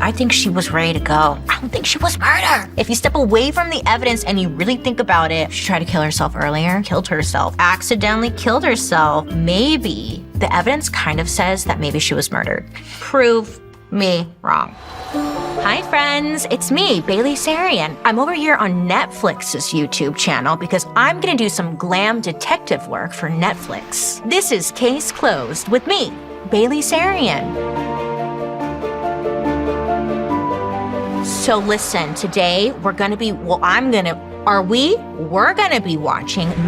I think she was ready to go. I don't think she was murdered. If you step away from the evidence and you really think about it, she tried to kill herself earlier, killed herself, accidentally killed herself. Maybe the evidence kind of says that maybe she was murdered. Prove me wrong. Hi friends, it's me, Bailey Sarian. I'm over here on Netflix's YouTube channel because I'm gonna do some glam detective work for Netflix. This is Case Closed with me, Bailey Sarian. So listen, today we're gonna be watching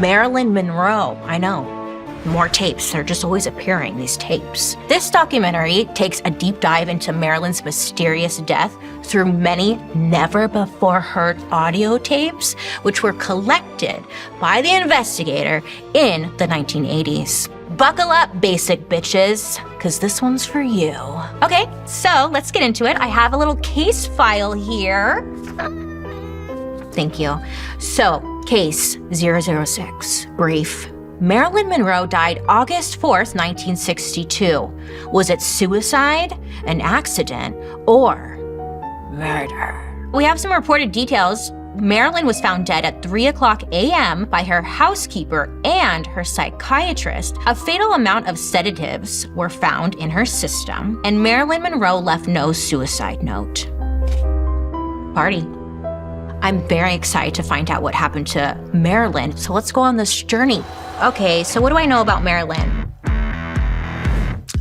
Marilyn Monroe. I know. More tapes, they're just always appearing, these tapes. This documentary takes a deep dive into Marilyn's mysterious death through many never-before-heard audio tapes, which were collected by the investigator in the 1980s. Buckle up, basic bitches, because this one's for you. Okay, so let's get into it. I have a little case file here. Thank you. So, case 006, brief. Marilyn Monroe died August 4th, 1962. Was it suicide, an accident, or murder? We have some reported details. Marilyn was found dead at 3:00 a.m. by her housekeeper and her psychiatrist. A fatal amount of sedatives were found in her system, and Marilyn Monroe left no suicide note. Party. I'm very excited to find out what happened to Marilyn, so let's go on this journey. Okay, so what do I know about Marilyn?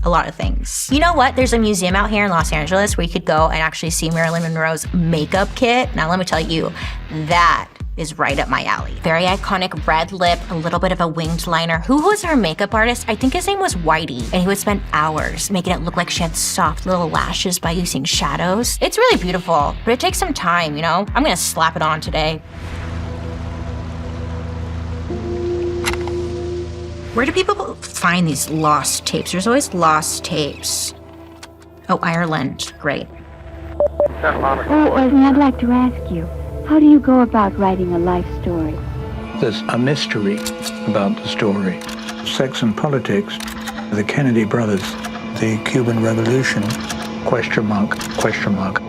A lot of things. You know what? There's a museum out here in Los Angeles where you could go and actually see Marilyn Monroe's makeup kit. Now let me tell you, that is right up my alley. Very iconic red lip, a little bit of a winged liner. Who was her makeup artist? I think his name was Whitey, and he would spend hours making it look like she had soft little lashes by using shadows. It's really beautiful, but it takes some time, you know? I'm gonna slap it on today. Where do people find these lost tapes? There's always lost tapes. Oh, Ireland, great. Oh, I'd like to ask you, how do you go about writing a life story? There's a mystery about the story. Sex and politics, the Kennedy brothers, the Cuban Revolution, question mark, question mark,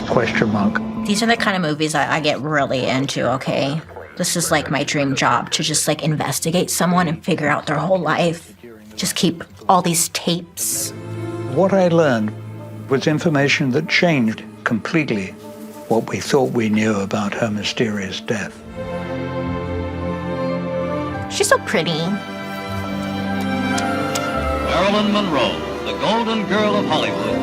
question mark. These are the kind of movies I get really into, okay? This is like my dream job, to just like investigate someone and figure out their whole life. Just keep all these tapes. What I learned was information that changed completely what we thought we knew about her mysterious death. She's so pretty. Marilyn Monroe, the golden girl of Hollywood.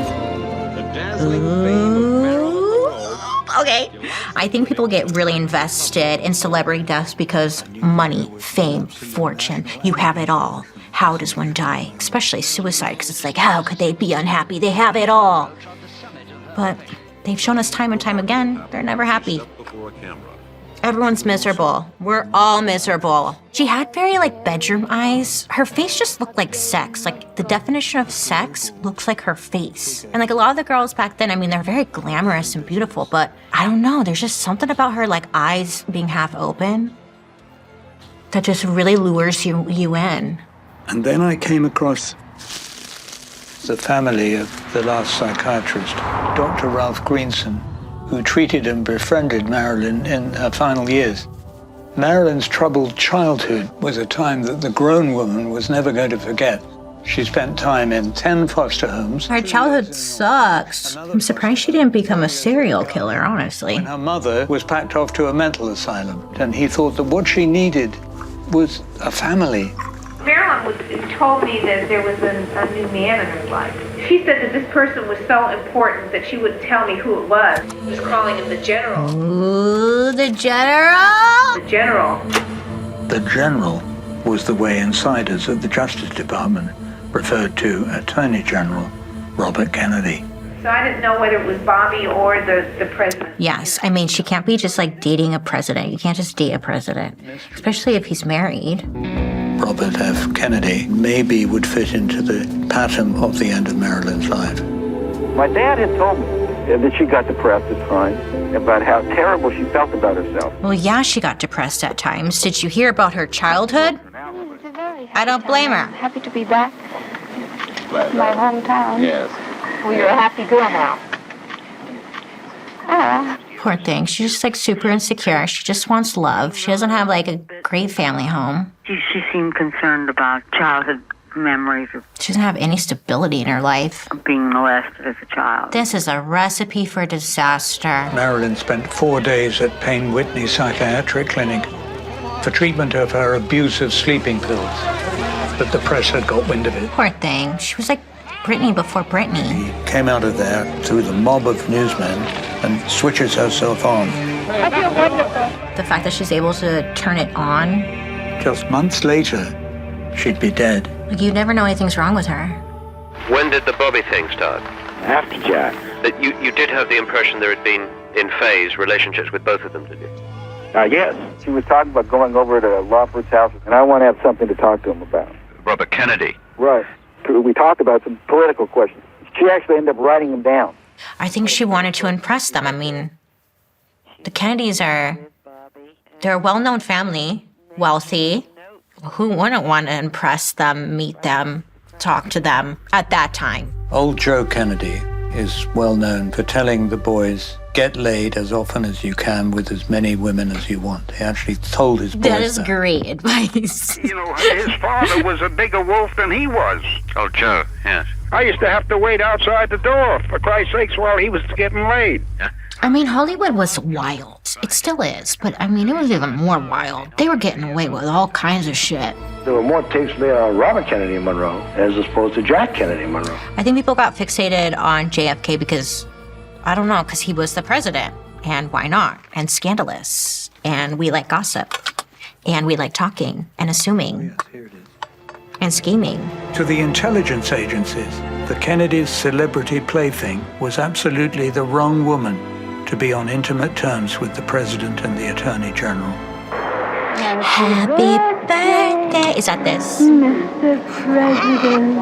The dazzling fame of Marilyn Monroe. Okay. I think people get really invested in celebrity deaths because money, fame, fortune, you have it all. How does one die? Especially suicide, because it's like, how could they be unhappy? They have it all. But they've shown us time and time again, they're never happy. Everyone's miserable. We're all miserable. She had very like bedroom eyes. Her face just looked like sex. Like the definition of sex looks like her face. And like a lot of the girls back then, I mean, they're very glamorous and beautiful, but I don't know, there's just something about her like eyes being half open that just really lures you in. And then I came across the family of the last psychiatrist, Dr. Ralph Greenson, who treated and befriended Marilyn in her final years. Marilyn's troubled childhood was a time that the grown woman was never going to forget. She spent time in 10 foster homes. Her childhood sucks. I'm surprised she didn't become a serial killer, honestly. And her mother was packed off to a mental asylum, and he thought that what she needed was a family. Marilyn told me that there was a new man in her life. She said that this person was so important that she wouldn't tell me who it was. She was calling him the General. Ooh, the General? The General. The General was the way insiders at the Justice Department referred to Attorney General Robert Kennedy. So I didn't know whether it was Bobby or the president. Yes, I mean, she can't be just like dating a president. You can't just date a president, especially if he's married. Robert F. Kennedy maybe would fit into the pattern of the end of Marilyn's life. My dad had told me that she got depressed at times, about how terrible she felt about herself. Well, yeah, she got depressed at times. Did you hear about her childhood? I don't blame her. Happy to be back in my hometown. Yes. Well, you're a happy girl now. Poor thing. She's just like super insecure. She just wants love. She doesn't have like a great family home. She seemed concerned about childhood memories of She doesn't have any stability in her life. being molested as a child. This is a recipe for disaster. Marilyn spent 4 days at Payne Whitney Psychiatric Clinic for treatment of her abuse of sleeping pills. But the press had got wind of it. Poor thing. She was like Britney before Britney. She came out of there through the mob of newsmen and switches herself on. I feel wonderful. The fact that she's able to turn it on, Just months later, she'd be dead. like you never know anything's wrong with her. When did the Bobby thing start? After Jack. That you did have the impression there had been, in phase, relationships with both of them, did you? Yes. She was talking about going over to Lawford's house, and I want to have something to talk to him about. Robert Kennedy. Right. We talked about some political questions. She actually ended up writing them down. I think she wanted to impress them. I mean, the Kennedys they're a well-known family, wealthy. Who wouldn't want to impress them, meet them, talk to them at that time? Old Joe Kennedy is well known for telling the boys, get laid as often as you can with as many women as you want. He actually told his boys That is great advice. You know, his father was a bigger wolf than he was. Oh, Joe, yes. I used to have to wait outside the door, for Christ's sakes, while he was getting laid. I mean, Hollywood was wild. It still is, but I mean, it was even more wild. They were getting away with all kinds of shit. There were more tapes made on Robert Kennedy Monroe as opposed to Jack Kennedy Monroe. I think people got fixated on JFK because, I don't know, because he was the president. And why not? And scandalous. And we like gossip. And we like talking and assuming. Yes, here it is. And scheming. To the intelligence agencies, the Kennedys' celebrity plaything was absolutely the wrong woman to be on intimate terms with the president and the attorney general. Happy birthday. Is that this? Mr. President.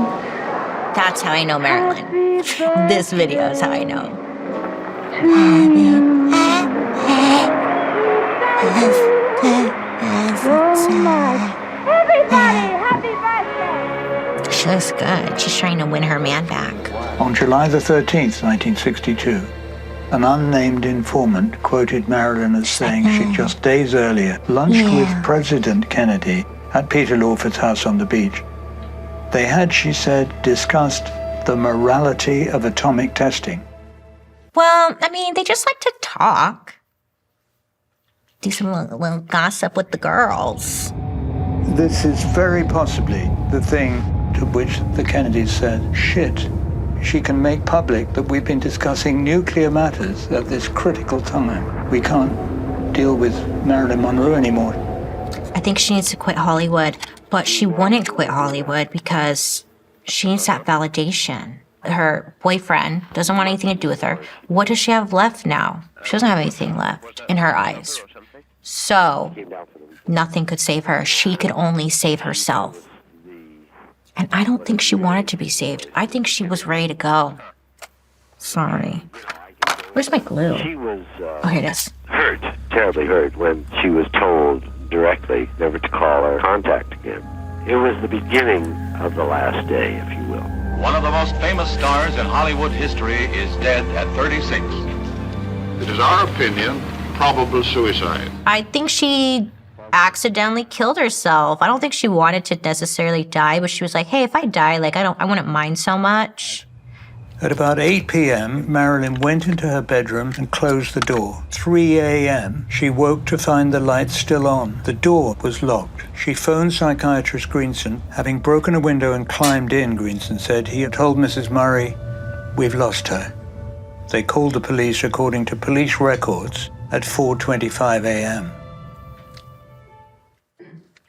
That's how I know Marilyn. This video is how I know. Everybody, happy birthday! She looks good. She's trying to win her man back. On July the 13th, 1962, an unnamed informant quoted Marilyn as saying she'd just days earlier lunched with President Kennedy at Peter Lawford's house on the beach. They had, she said, discussed the morality of atomic testing. Well, I mean, they just like to talk. Do some little gossip with the girls. This is very possibly the thing to which the Kennedys said, shit, she can make public that we've been discussing nuclear matters at this critical time. We can't deal with Marilyn Monroe anymore. I think she needs to quit Hollywood, but she wouldn't quit Hollywood because she needs that validation. Her boyfriend doesn't want anything to do with her. What does she have left now? She doesn't have anything left in her eyes. So, nothing could save her. She could only save herself. And I don't think she wanted to be saved. I think she was ready to go. Sorry. Where's my glue? She was Oh, here it is. hurt, terribly hurt, when she was told directly never to call or contact again. It was the beginning of the last day, if you will. One of the most famous stars in Hollywood history is dead at 36. It is our opinion, probable suicide. I think she accidentally killed herself. I don't think she wanted to necessarily die, but she was like, hey, if I die, like, I wouldn't mind so much. At about 8 p.m., Marilyn went into her bedroom and closed the door. 3 a.m., she woke to find the lights still on. The door was locked. She phoned psychiatrist Greenson. Having broken a window and climbed in, Greenson said he had told Mrs. Murray, we've lost her. They called the police according to police records at 4:25 a.m.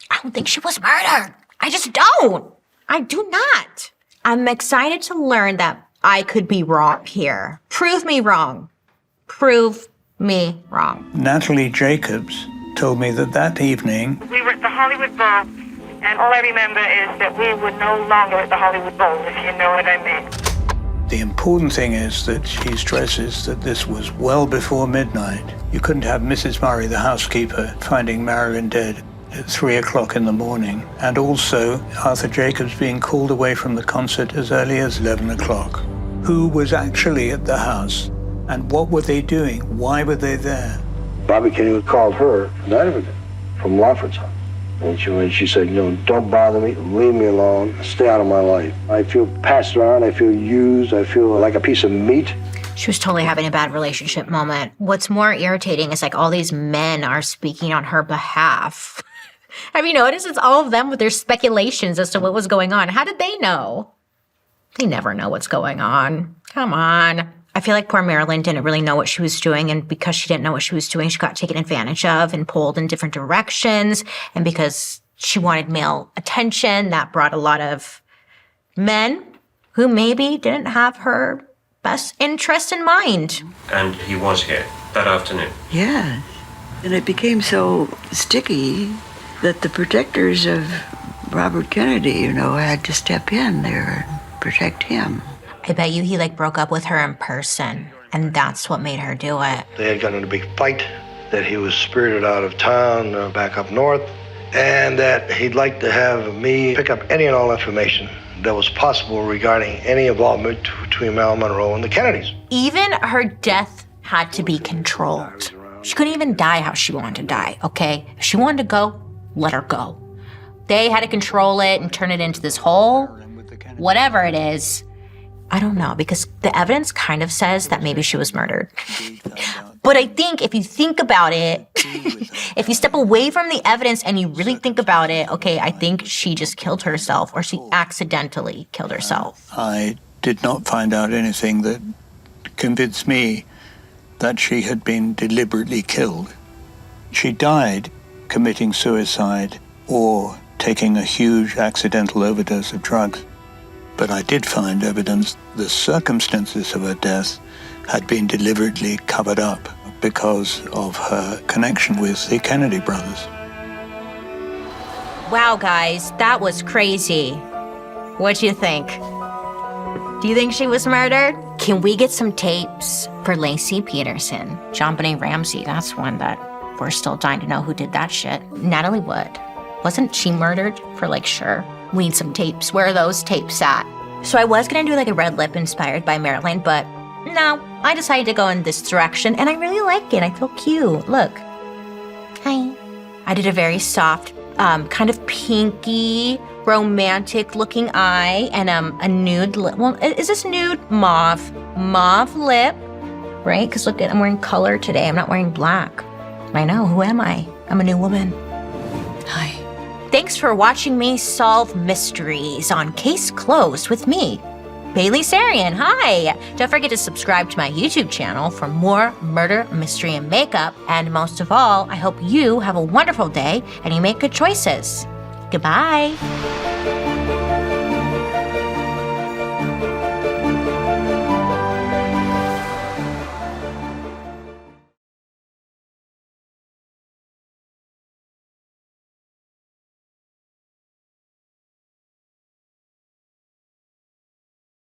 I don't think she was murdered. I just don't. I do not. I'm excited to learn that I could be wrong here. Prove me wrong. Prove me wrong. Natalie Jacobs told me that evening, We were at the Hollywood Bowl, and all I remember is that we were no longer at the Hollywood Bowl, if you know what I mean. the important thing is that she stresses that this was well before midnight. You couldn't have Mrs. Murray, the housekeeper, finding Marilyn dead at 3 o'clock in the morning, and also Arthur Jacobs being called away from the concert as early as 11 o'clock. Who was actually at the house And what were they doing? Why were they there? Bobby Kennedy called her night of it from Lawford's house. And she said, you know, don't bother me, leave me alone, stay out of my life. I feel passed around, I feel used, I feel like a piece of meat. She was totally having a bad relationship moment. What's more irritating is like all these men are speaking on her behalf. Have you noticed? It's all of them with their speculations as to what was going on. How did they know? They never know what's going on. Come on. I feel like poor Marilyn didn't really know what she was doing, and because she didn't know what she was doing, she got taken advantage of and pulled in different directions. And because she wanted male attention, that brought a lot of men who maybe didn't have her best interest in mind. And he was here that afternoon? Yeah. And it became so sticky that the protectors of Robert Kennedy, you know, had to step in there and protect him. I bet you he like broke up with her in person, and that's what made her do it. They had gotten in a big fight, that he was spirited out of town back up north, and that he'd like to have me pick up any and all information that was possible regarding any involvement between Marilyn Monroe and the Kennedys. Even her death had to be controlled. She couldn't even die how she wanted to die, okay? If she wanted to go, let her go. They had to control it and turn it into this whole whatever it is. I don't know, because the evidence kind of says that maybe she was murdered. But I think if you think about it, if you step away from the evidence and you really think about it, okay, I think she just killed herself, or she accidentally killed herself. I did not find out anything that convinced me that she had been deliberately killed. She died committing suicide or taking a huge accidental overdose of drugs. But I did find evidence the circumstances of her death had been deliberately covered up because of her connection with the Kennedy brothers. Wow, guys, that was crazy. What do you think? Do you think she was murdered? Can we get some tapes for Lacey Peterson? JonBenet Ramsey, that's one that we're still dying to know who did that shit. Natalie Wood, wasn't she murdered for like sure? We need some tapes. Where are those tapes at? So I was gonna do like a red lip inspired by Marilyn, but no, I decided to go in this direction, and I really like it. I feel cute. Look. Hi. I did a very soft, kind of pinky, romantic looking eye, and a nude lip. Well, is this nude? Mauve lip, right? Because look, I'm wearing color today. I'm not wearing black. I know, who am I? I'm a new woman. Hi. Thanks for watching me solve mysteries on Case Closed with me, Bailey Sarian. Hi! Don't forget to subscribe to my YouTube channel for more murder, mystery, and makeup. And most of all, I hope you have a wonderful day and you make good choices. Goodbye.